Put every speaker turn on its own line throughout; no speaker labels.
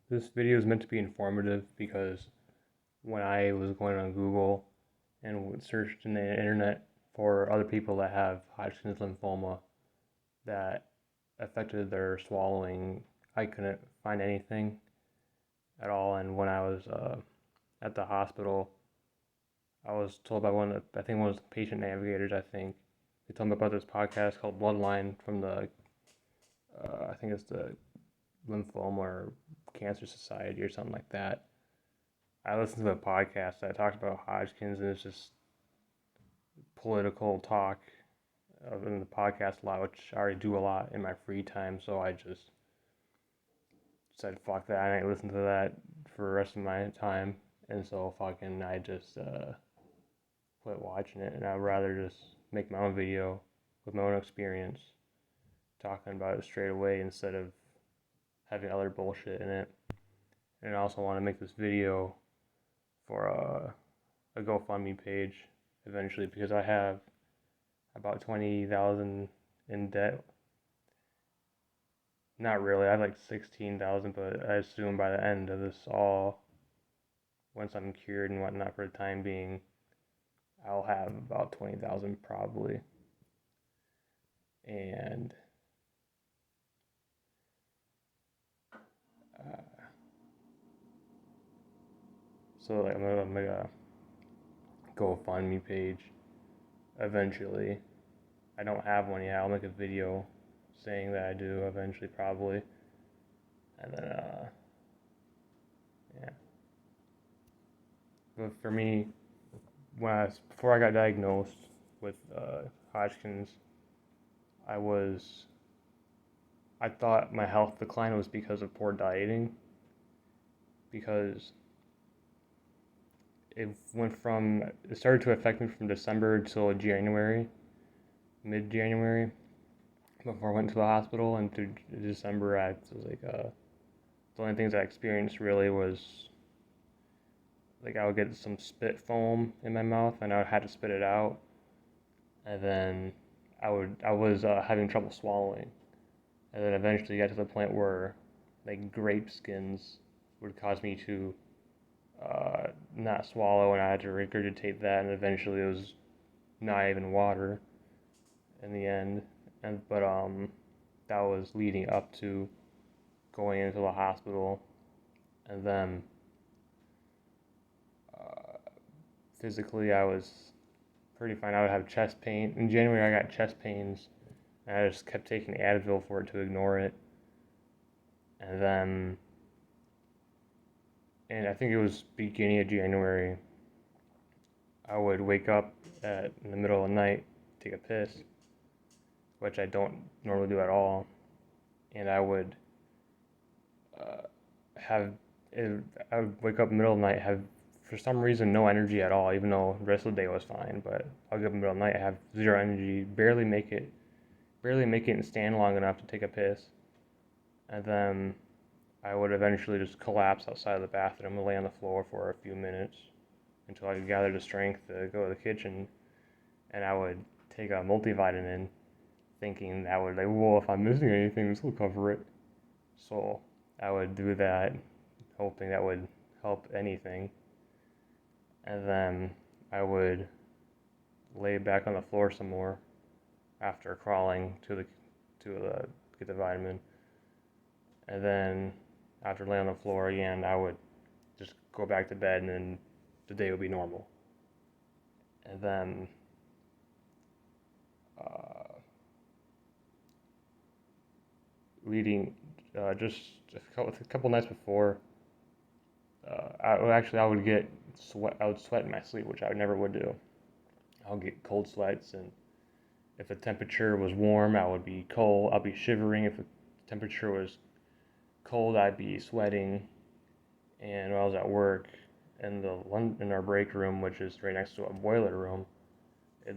This video is meant to be informative because when I was going on Google and searched in the internet for other people that have Hodgkin's lymphoma that affected their swallowing, I couldn't find anything at all. And when I was at the hospital, I was told by I think one of the patient navigators, they told me about this podcast called Bloodline from I think it's the Lymphoma or Cancer Society or something like that. I listened to the podcast that talked about Hodgkin's, and it's just political talk in the podcast a lot, which I already do a lot in my free time. So I just said, fuck that. I ain't listen to that for the rest of my time. And so I just quit watching it. And I'd rather just make my own video with my own experience, talking about it straight away instead of having other bullshit in it. And I also want to make this video for a GoFundMe page eventually because I have about 20,000 in debt. Not really, I have like 16,000, but I assume by the end of this all, once I'm cured and whatnot for the time being, I'll have about 20,000 probably. And so like, I'm gonna make a GoFundMe page eventually. I don't have one yet. I'll make a video saying that I do eventually, probably. And then, yeah. But for me, before I got diagnosed with Hodgkin's, I thought my health decline was because of poor dieting, because it started to affect me from December till January, mid-January, before I went to the hospital, and through December, I was like, the only things I experienced really was, like, I would get some spit foam in my mouth, and I had to spit it out, and then I was having trouble swallowing, and then eventually got to the point where, like, grape skins would cause me to not swallow, and I had to regurgitate that, and eventually it was not even water in the end. But that was leading up to going into the hospital, and then physically I was pretty fine. I would have chest pain. In January I got chest pains, and I just kept taking Advil for it to ignore it. And then, and I think it was beginning of January, I would wake up in the middle of the night, take a piss, which I don't normally do at all, and I would have I would wake up in the middle of the night, have for some reason no energy at all, even though the rest of the day was fine. But I'll get up in the middle of the night, I have zero energy, barely make it and stand long enough to take a piss, and then I would eventually just collapse outside of the bathroom and lay on the floor for a few minutes until I could gather the strength to go to the kitchen, and I would take a multivitamin, thinking that would, like, well, if I'm missing anything, this will cover it. So I would do that, hoping that would help anything. And then I would lay back on the floor some more after crawling to get the vitamin. And then after laying on the floor again, I would just go back to bed, and then the day would be normal. And then leading just a couple nights before, I would get sweat. I would sweat in my sleep, which I never would do. I would get cold sweats, and if the temperature was warm, I would be cold. I'd be shivering. If the temperature was cold, I'd be sweating. And when I was at work, in our break room, which is right next to a boiler room,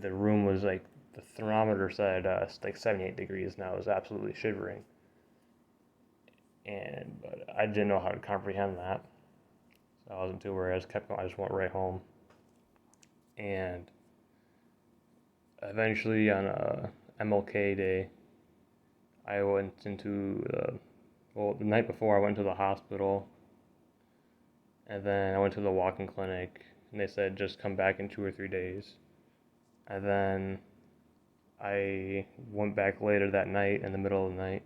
the room was like, the thermometer said like 78 degrees, and I was absolutely shivering. But I didn't know how to comprehend that, so I wasn't too worried. I just kept going. I just went right home, and eventually on MLK Day, I went into the night before I went to the hospital. And then I went to the walk-in clinic, and they said just come back in 2 or 3 days. And then I went back later that night in the middle of the night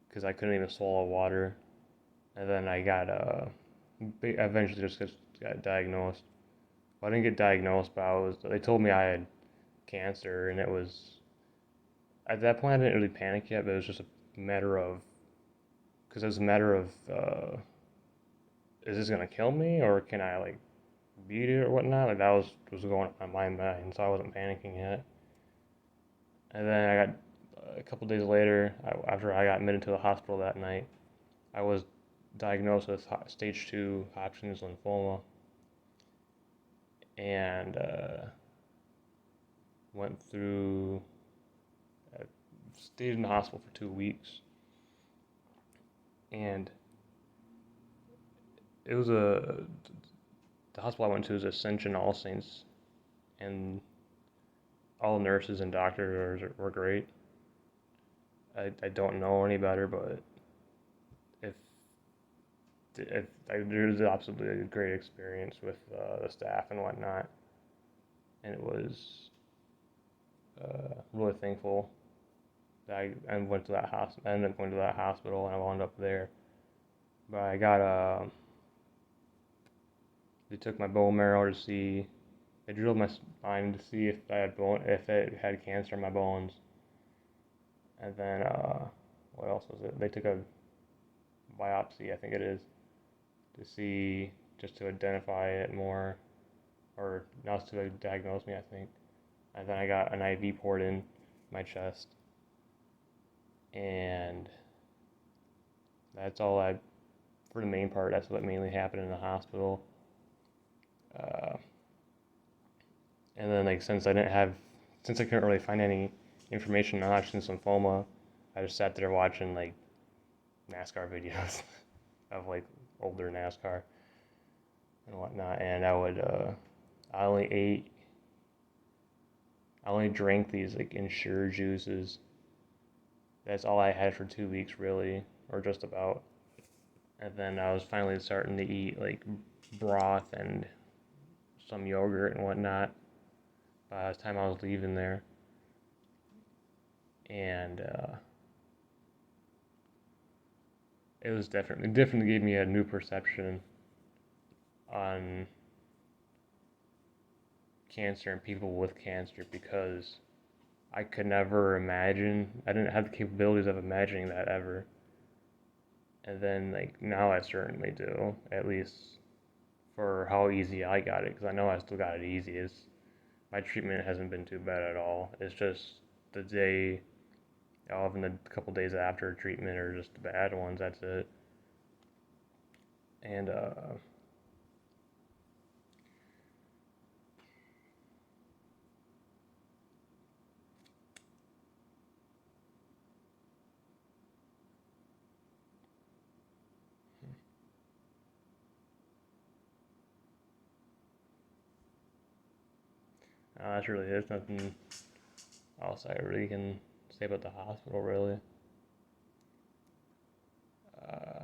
because I couldn't even swallow water. And then I got eventually just got diagnosed. Well, I didn't get diagnosed, but they told me I had cancer, and it was at that point I didn't really panic yet, but it was just a matter of because it was a matter of is this gonna kill me or can I like beat it or whatnot? Like that was going on my mind, so I wasn't panicking yet. And then I got a couple days later, after I got admitted to the hospital that night, I was diagnosed with stage 2 Hodgkin's lymphoma, and went through, stayed in the hospital for 2 weeks, and it was the hospital I went to was Ascension All Saints, and all the nurses and doctors were great. I don't know any better, but if there's absolutely a great experience with the staff and whatnot, and it was really thankful that I went to that hospital. I ended up going to that hospital, and I wound up there. But I got they took my bone marrow to see. They drilled my spine to see if it had cancer in my bones, and then what else was it? They took a biopsy, I think it is, to see just to identify it more, or not to diagnose me, I think. And then I got an IV poured in my chest, and that's all I, for the main part, that's what mainly happened in the hospital. Uh, and then like since I couldn't really find any information on Hodgkin's lymphoma, I just sat there watching like NASCAR videos of like older NASCAR and whatnot, and I only ate, I only drank these like Ensure juices. That's all I had for 2 weeks really, or just about. And then I was finally starting to eat like broth and some yogurt and whatnot by the time I was leaving there. And it was definitely gave me a new perception on cancer and people with cancer, because I could never imagine, I didn't have the capabilities of imagining that ever. And then like now I certainly do, at least for how easy I got it, because I know I still got it easy. My treatment hasn't been too bad at all. It's just the day of and the couple days after treatment are just the bad ones. That's it. And that's really there's nothing else I really can say about the hospital really. Uh,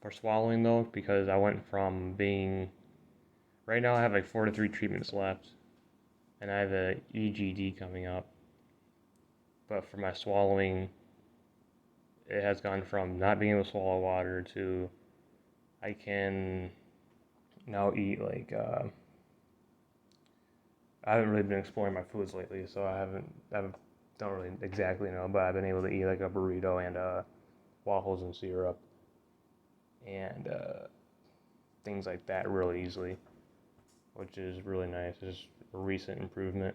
for swallowing though, because I went from being right now I have like 4 to 3 treatments left, and I have a EGD coming up. But for my swallowing, it has gone from not being able to swallow water to I can now eat like I haven't really been exploring my foods lately, so I don't really exactly know, but I've been able to eat like a burrito and waffles and syrup and things like that really easily, which is really nice. It's a recent improvement.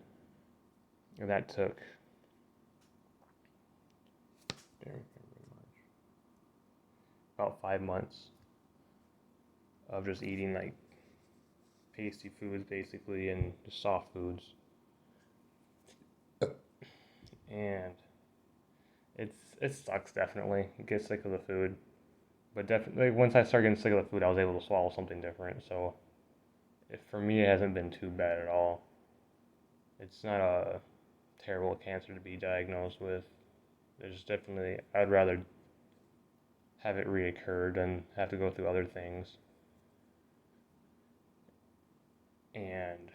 And that took about 5 months of just eating like pasty foods basically and just soft foods. And it sucks definitely. Get sick of the food. But definitely once I started getting sick of the food, I was able to swallow something different. So for me, it hasn't been too bad at all. It's not a terrible cancer to be diagnosed with. There's definitely, I'd rather have it reoccur than have to go through other things. and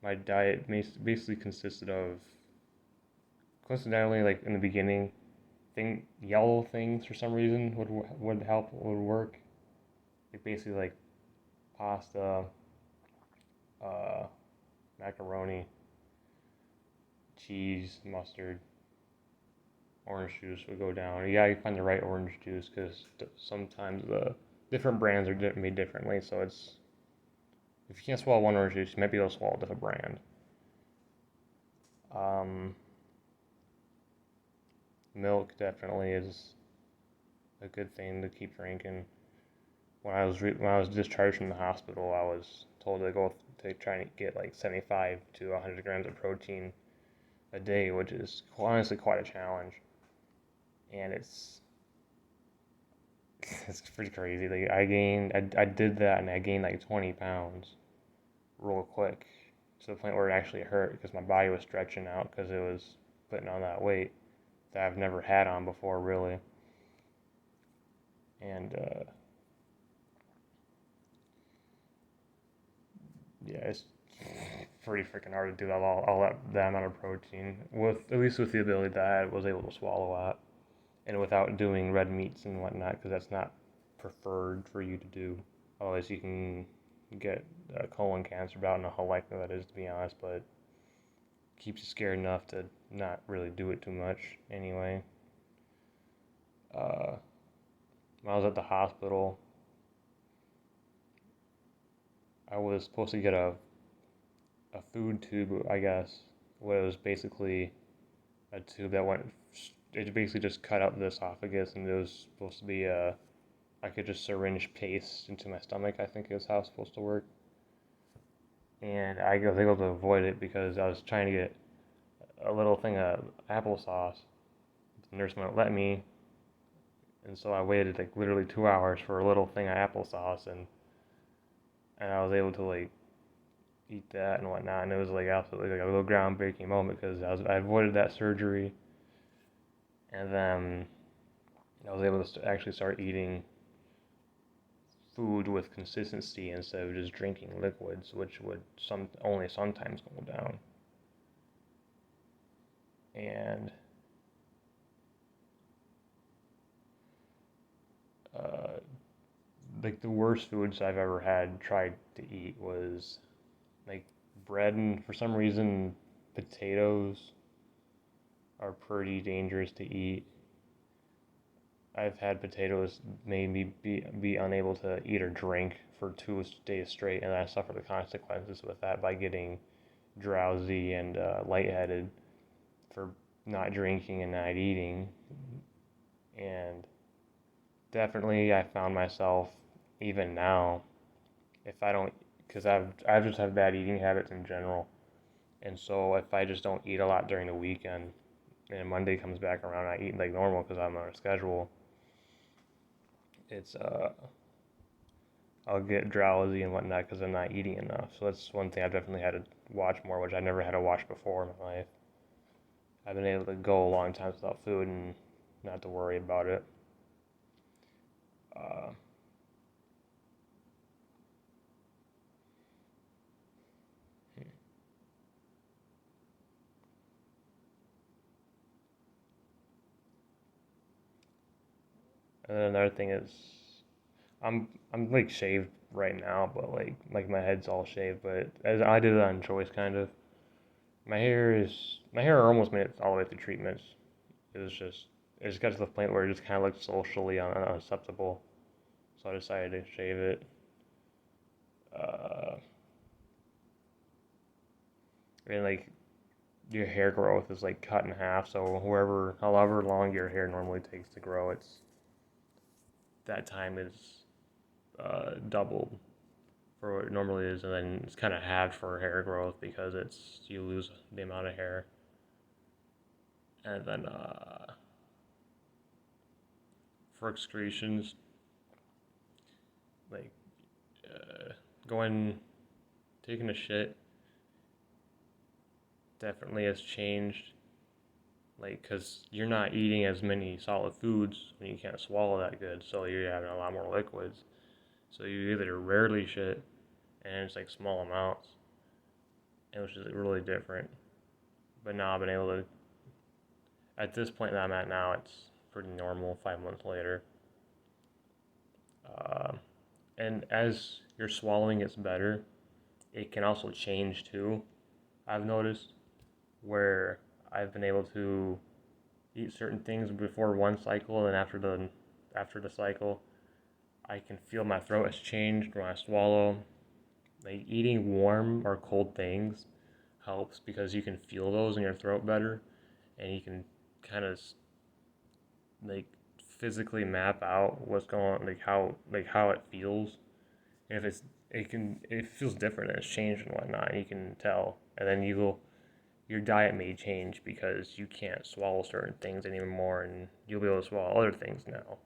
my diet basically consisted of, coincidentally, like in the beginning, yellow things for some reason would work. Like basically like pasta, uh, macaroni, cheese, mustard, orange juice would go down. You gotta find the right orange juice because sometimes the different brands are made differently. So it's, if you can't swallow one orange juice, you might be able to swallow a different brand. Um, Milk definitely is a good thing to keep drinking. When I was discharged from the hospital, I was told to go to try and get like 75 to 100 grams of protein a day, which is honestly quite a challenge. And it's pretty crazy. Like I did that and I gained like 20 pounds real quick to the point where it actually hurt because my body was stretching out because it was putting on that weight that I've never had on before, really. And yeah, it's pretty freaking hard to do all that amount of protein with, at least with the ability that I was able to swallow that, and without doing red meats and whatnot, because that's not preferred for you to do. Otherwise, you can get colon cancer. But I don't know how likely that is, to be honest, but keeps you scared enough to not really do it too much anyway. Uh, when I was at the hospital, I was supposed to get a food tube, I guess. What it was basically a tube that went, it basically just cut out the esophagus, and it was supposed to be I could just syringe paste into my stomach, I think is how it's supposed to work. And I was able to avoid it because I was trying to get a little thing of applesauce. The nurse wouldn't let me, and so I waited like literally 2 hours for a little thing of applesauce, and I was able to like eat that and whatnot, and it was like absolutely like a little groundbreaking moment because I avoided that surgery, and then I was able to actually start eating food with consistency instead of just drinking liquids, which would only sometimes go down. And uh, like the worst foods I've ever had tried to eat was like bread, and for some reason potatoes are pretty dangerous to eat. I've had potatoes made me be unable to eat or drink for 2 days straight, and I suffer the consequences with that by getting drowsy and lightheaded for not drinking and not eating. And definitely, I found myself even now, if I don't, because I've just have bad eating habits in general, and so if I just don't eat a lot during the weekend, and Monday comes back around, I eat like normal because I'm on a schedule. It's I'll get drowsy and whatnot because I'm not eating enough. So that's one thing I've definitely had to watch more, which I never had to watch before in my life. I've been able to go a long time without food and not to worry about it. Uh, and then another thing is, I'm like shaved right now, but like my head's all shaved. But as I did it on choice, kind of. My hair almost made it all the way through treatments. It was just it just got to the point where it just kind of looked socially unacceptable. So I decided to shave it. Uh, and like your hair growth is like cut in half. So however long your hair normally takes to grow, it's that time is doubled for what it normally is, and then it's kind of halved for hair growth because it's you lose the amount of hair, and then for excretions, like uh, going taking a shit definitely has changed. Like, because you're not eating as many solid foods when you can't swallow that good, so you're having a lot more liquids. So you either rarely shit and it's like small amounts. It was just really different. But now I've been able to, at this point that I'm at now, it's pretty normal 5 months later. Uh, and as your swallowing gets better, it can also change too. I've noticed where I've been able to eat certain things before one cycle, and after the cycle, I can feel my throat has changed when I swallow. Like eating warm or cold things helps because you can feel those in your throat better, and you can kind of like physically map out what's going on, like how it feels. And if it feels different and it's changed and whatnot, and you can tell. And then your diet may change because you can't swallow certain things anymore, and you'll be able to swallow other things now.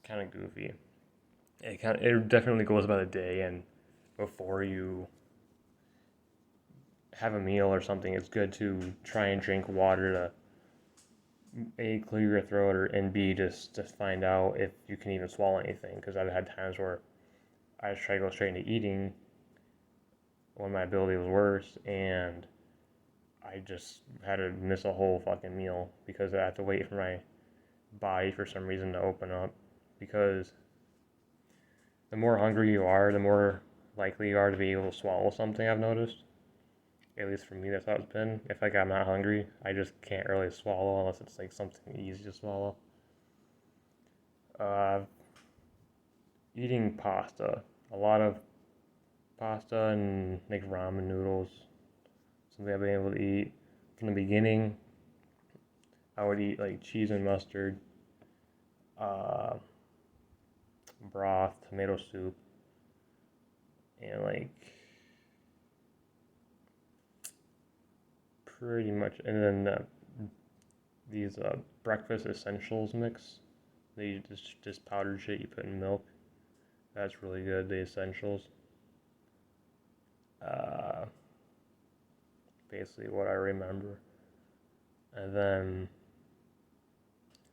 Kind of goofy. It definitely goes by the day, and before you have a meal or something, it's good to try and drink water to A, clear your throat, and B, just to find out if you can even swallow anything. Because I've had times where I just try to go straight into eating when my ability was worse, and I just had to miss a whole fucking meal because I have to wait for my body for some reason to open up. Because the more hungry you are, the more likely you are to be able to swallow something, I've noticed. At least for me, that's how it's been. If like I'm not hungry, I just can't really swallow unless it's like something easy to swallow. Uh, Eating pasta, a lot of pasta and like ramen noodles, something I've been able to eat from the beginning. I would eat like cheese and mustard, uh, broth, tomato soup, and like pretty much, and then these breakfast essentials mix. They just powdered shit you put in milk. That's really good. The essentials. Uh, Basically what I remember. And then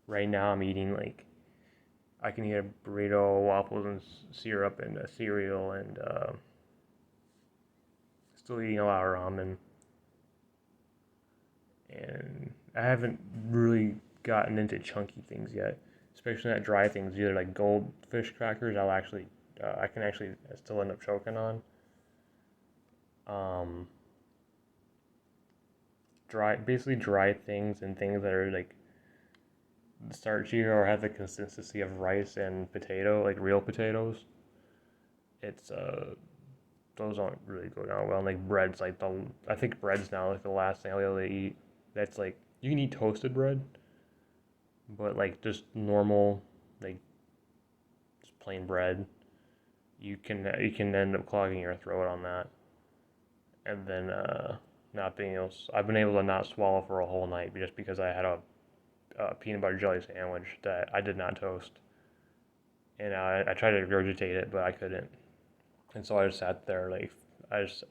right now I'm eating like I can eat a burrito, waffles, and syrup, and a cereal, and still eating a lot of ramen. And I haven't really gotten into chunky things yet, especially not dry things. Either like goldfish crackers, I can actually still end up choking on. Um, basically dry things and things that are like starchy or have the consistency of rice and potato, like real potatoes. It's those don't really go down well. And like bread's like I think bread's now like the last thing I'll be able to eat. That's like you can eat toasted bread, but like just normal, like just plain bread, you can end up clogging your throat on that, and then not being able. I've been able to not swallow for a whole night just because I had a peanut butter jelly sandwich that I did not toast, and I tried to regurgitate it, but I couldn't, and so I just sat there like I just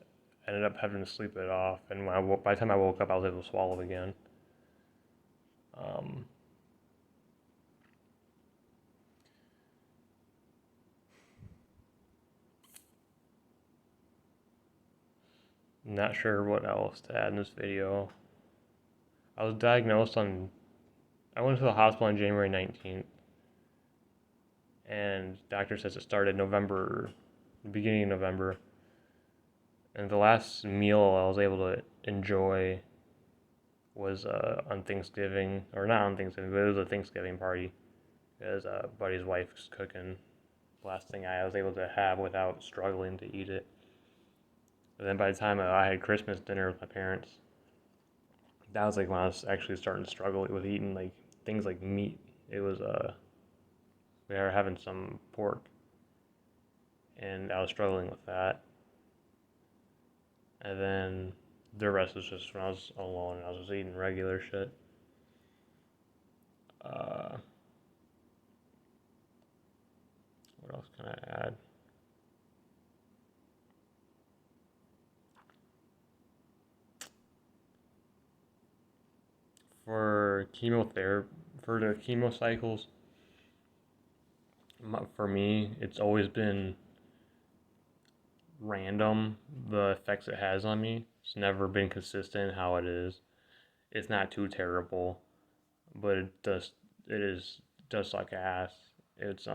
ended up having to sleep it off, and by the time I woke up, I was able to swallow again. Um, Not sure what else to add in this video. I was diagnosed on. I went to the hospital on January 19th, and doctor says it started November, the beginning of November. And the last meal I was able to enjoy was on Thanksgiving, or not on Thanksgiving, but it was a Thanksgiving party. It was a buddy's wife's cooking. Last thing I was able to have without struggling to eat it. And then by the time I had Christmas dinner with my parents, that was like when I was actually starting to struggle with eating like things like meat. It was we were having some pork, and I was struggling with that. And then the rest was just when I was alone and I was just eating regular shit. Uh, what else can I add? For chemotherapy, for the chemo cycles, for me, it's always been random, the effects it has on me. It's never been consistent how it is. It's not too terrible, but it is does suck ass. It's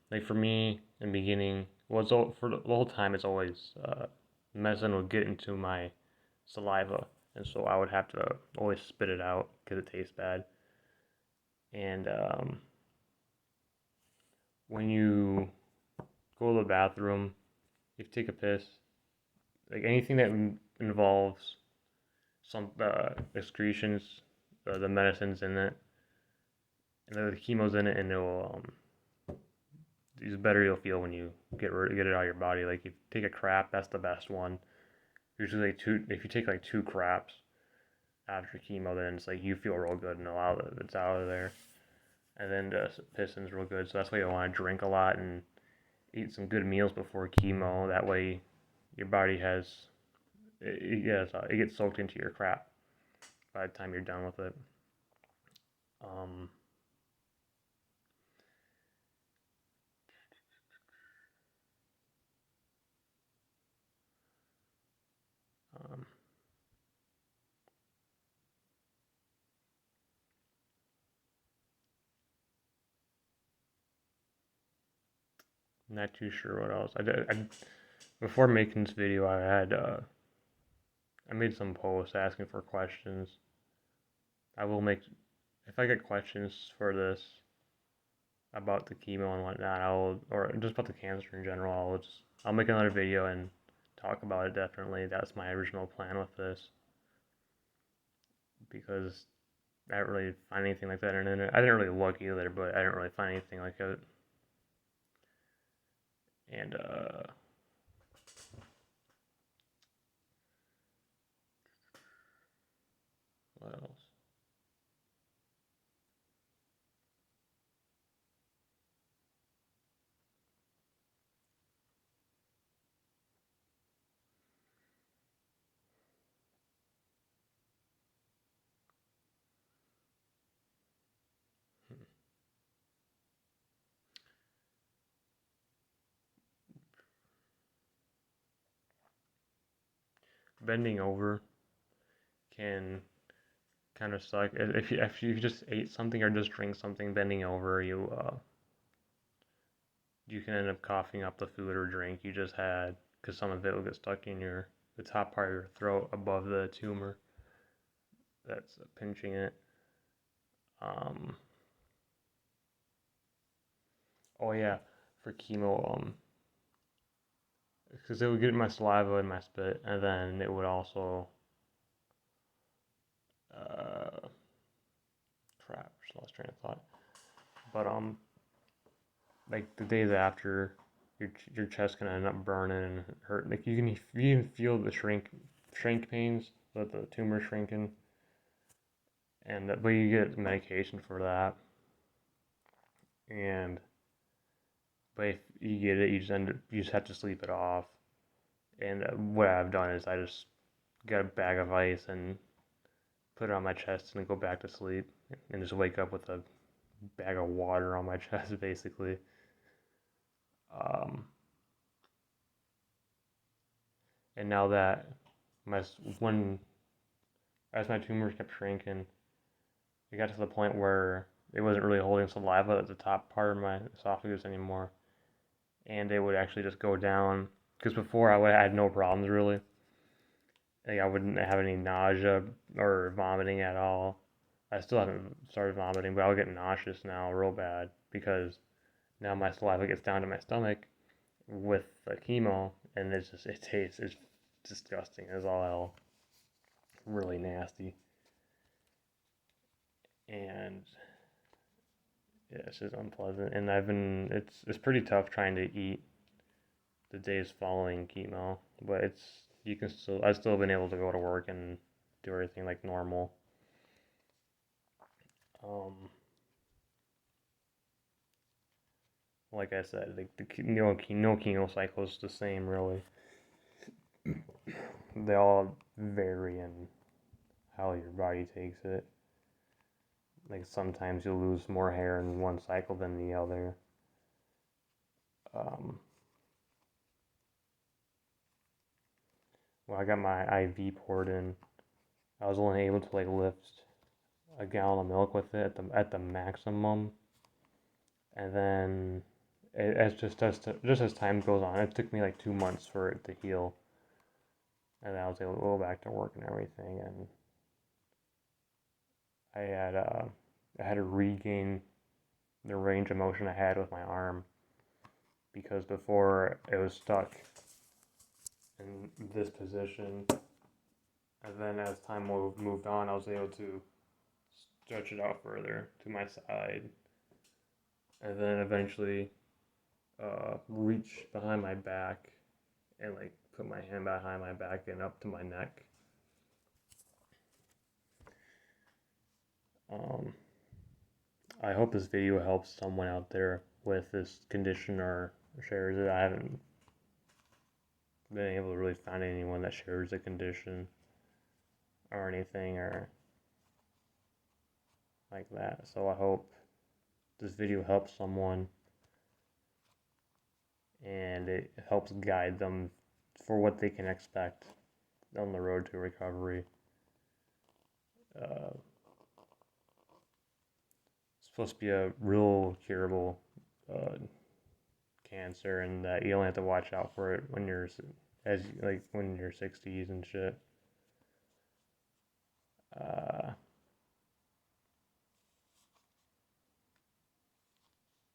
like for me in the beginning, well, for the whole time it's always medicine would get into my saliva, and so I would have to always spit it out because it tastes bad. And when you go to the bathroom, if you take a piss, like anything that involves some excretions, the medicines in it, and the chemo's in it, and it'll the better you'll feel when you get it out of your body. Like if you take a crap, that's the best one. Usually like two. If you take like two craps after chemo, then it's like you feel real good and a lot of it's out of there. And then the pissing's real good, so that's why you want to drink a lot and eat some good meals before chemo. That way, your body has it gets soaked into your crap by the time you're done with it. Um, um, Not too sure what else. Before making this video, I made some posts asking for questions. I will make if I get questions for this about the chemo and whatnot, or just about the cancer in general, I'll make another video and talk about it. Definitely, that's my original plan with this because I didn't really find anything like that on the internet. I didn't really look either, but I didn't really find anything like it. And what else? Bending over can kind of suck. If you just ate something or just drink something bending over, you can end up coughing up the food or drink you just had because some of it will get stuck in the top part of your throat above the tumor that's pinching it. Um, oh yeah, for chemo, because it would get in my saliva and my spit, and then it would also, uh, crap, just lost train of thought. But like the days after, your chest can end up burning and hurt. Like you can feel the shrink pains, the tumor shrinking, and but you get medication for that. And but if you get it, you just have to sleep it off. And what I've done is I just got a bag of ice and put it on my chest and go back to sleep and just wake up with a bag of water on my chest basically. Um, and now that my when as my tumors kept shrinking, it got to the point where it wasn't really holding saliva at the top part of my esophagus anymore, and it would actually just go down. Because before I had no problems really. Like I wouldn't have any nausea or vomiting at all. I still haven't started vomiting, but I'll get nauseous now real bad because now my saliva gets down to my stomach with the chemo, and it tastes it's disgusting as all hell, really nasty, and yeah, it's just unpleasant. And it's pretty tough trying to eat the days following chemo, but I've still been able to go to work and do everything like normal. Um, like I said, no chemo cycle is the same really. They all vary in how your body takes it. Like sometimes you'll lose more hair in one cycle than the other. Um, When I got my IV poured in, I was only able to like lift a gallon of milk with it at the maximum, and then as just as time goes on, it took me like 2 months for it to heal, and then I was able to go back to work and everything, and I had uh I had to regain the range of motion I had with my arm because before it was stuck in this position, and then as time moved on, I was able to stretch it out further to my side, and then eventually reach behind my back and like put my hand behind my back and up to my neck. Um, I hope this video helps someone out there with this condition or shares it. I haven't been able to really find anyone that shares the condition or anything or like that. So I hope this video helps someone and it helps guide them for what they can expect on the road to recovery. Uh, it's supposed to be a real curable uh, cancer, and that you only have to watch out for it when you're when you're 60s and shit.